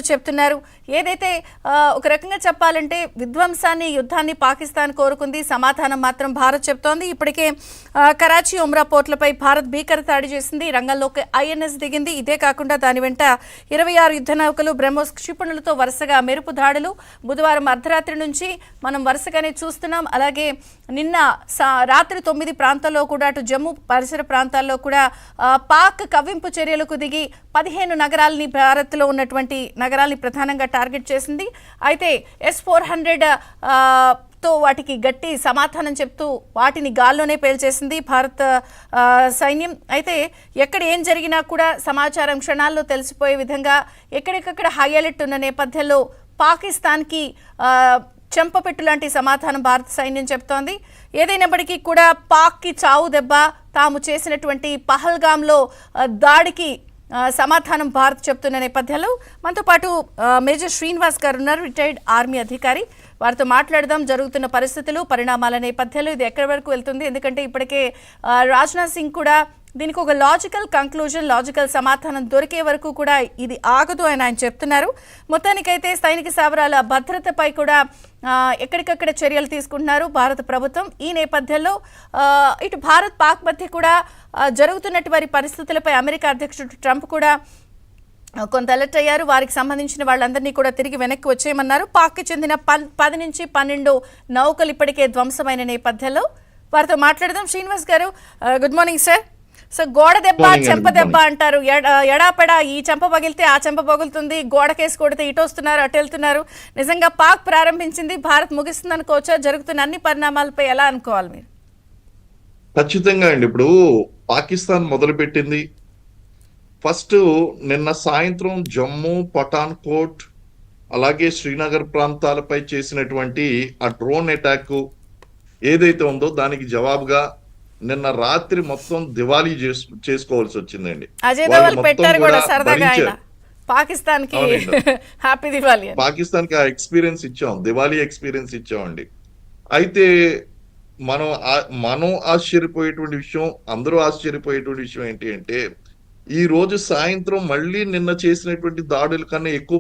చెప్తున్నారు. ఏదైతే ఒక రకంగా చెప్పాలంటే విధ్వంసాన్ని, యుద్ధాన్ని పాకిస్తాన్ కోరుకుంది. సమాధానం మాత్రం భారత్ చెప్తోంది. ఇప్పటికే కరాచీ, ఉమ్రా పోర్టులపై భారత్ భీకర దాడి చేసింది. రంగంలోకి ఐఎన్ఎస్ దిగింది. ఇదే కాకుండా దాని వెంట 26 యుద్ధ నౌకలు, బ్రహ్మోస్ క్షిపణులతో వరుసగా మెరుపు దాడులు బుధవారం అర్ధరాత్రి నుంచి మనం వరుసగానే చూస్తున్నాం. అలాగే నిన్న రాత్రి 9 ప్రాంతాల్లో కూడా, అటు జమ్మూ పరిసర ప్రాంతాల్లో కూడా పాక్ కవ్వింపు చర్యలకు దిగి 15 నగరాలని, భారత్లో ఉన్నటువంటి నగరాల్ని ప్రధానంగా టార్గెట్ చేసింది. అయితే S-400 తో వాటికి గట్టి సమాధానం చెప్తూ వాటిని గాల్లోనే పేల్చేసింది భారత సైన్యం. అయితే ఎక్కడ ఏం జరిగినా కూడా సమాచారం క్షణాల్లో తెలిసిపోయే విధంగా ఎక్కడికక్కడ హై అలర్ట్ ఉన్న నేపథ్యంలో పాకిస్తాన్కి చెంపపెట్టు లాంటి సమాధానం భారత సైన్యం చెప్తోంది. ఏదైనప్పటికీ కూడా పాక్కి చావు దెబ్బ, తాము చేసినటువంటి పహల్గామ్లో దాడికి సమాధానం భారత్ చెప్తున్న నేపథ్యంలో మనతో పాటు మేజర్ శ్రీనివాస్ గారు ఉన్నారు, రిటైర్డ్ ఆర్మీ అధికారి. వారితో మాట్లాడదాం. జరుగుతున్న పరిస్థితులు, పరిణామాల నేపథ్యంలో ఇది ఎక్కడి వరకు వెళ్తుంది? ఎందుకంటే ఇప్పటికే రాజ్నాథ్ సింగ్ కూడా దీనికి ఒక లాజికల్ కంక్లూజన్, లాజికల్ సమాధానం దొరికే వరకు కూడా ఇది ఆగదు అని ఆయన చెప్తున్నారు. మొత్తానికైతే సైనిక స్థావరాల భద్రతపై కూడా ఎక్కడికక్కడ చర్యలు తీసుకుంటున్నారు భారత ప్రభుత్వం. ఈ నేపథ్యంలో ఇటు భారత్ పాక్ మధ్య కూడా జరుగుతున్నటువంటి పరిస్థితులపై అమెరికా అధ్యక్షుడు ట్రంప్ కూడా కొంత అలర్ట్ అయ్యారు. వారికి సంబంధించిన వాళ్ళందరినీ కూడా తిరిగి వెనక్కి వచ్చేయమన్నారు. పాక్కి చెందిన 10 నుంచి 12 నౌకలు ఇప్పటికే ధ్వంసమైన నేపథ్యంలో వారితో మాట్లాడదాం. శ్రీనివాస్ గారు, గుడ్ మార్నింగ్ సార్. సో గోడ దెబ్బ, చెంప దెబ్బ అంటారు. ఎడాపెడా ఈ చెంప పగిలితే ఆ చెంప పగులుతుంది, గోడకేసి కొడితే ఇటు వస్తున్నారు, అటు వెళ్తున్నారు. నిజంగా పాక్ ప్రారంభించింది, భారత్ ముగిస్తుంది అనుకోవచ్చా? జరుగుతున్న అన్ని పరిణామాలపై ఎలా అనుకోవాలి మీరు? ఖచ్చితంగా అండి. ఇప్పుడు పాకిస్తాన్ మొదలుపెట్టింది ఫస్ట్ నిన్న సాయంత్రం జమ్మూ, పఠాన్కోట్ అలాగే శ్రీనగర్ ప్రాంతాలపై చేసినటువంటి ఆ డ్రోన్ అటాక్ ఏదైతే ఉందో దానికి జవాబుగా నిన్న రాత్రి మొత్తం దివాళీ చేసుకోవాల్సి వచ్చిందండి. పాకిస్తాన్ కి ఆ ఎక్స్పీరియన్స్ ఇచ్చాం, దివాళీ ఎక్స్పీరియన్స్ ఇచ్చామండి. అయితే మనం ఆశ్చర్యపోయేటువంటి విషయం, అందరూ ఆశ్చర్యపోయేటువంటి విషయం ఏంటి అంటే, ఈ రోజు సాయంత్రం మళ్ళీ నిన్న చేసినటువంటి దాడుల కన్నా ఎక్కువ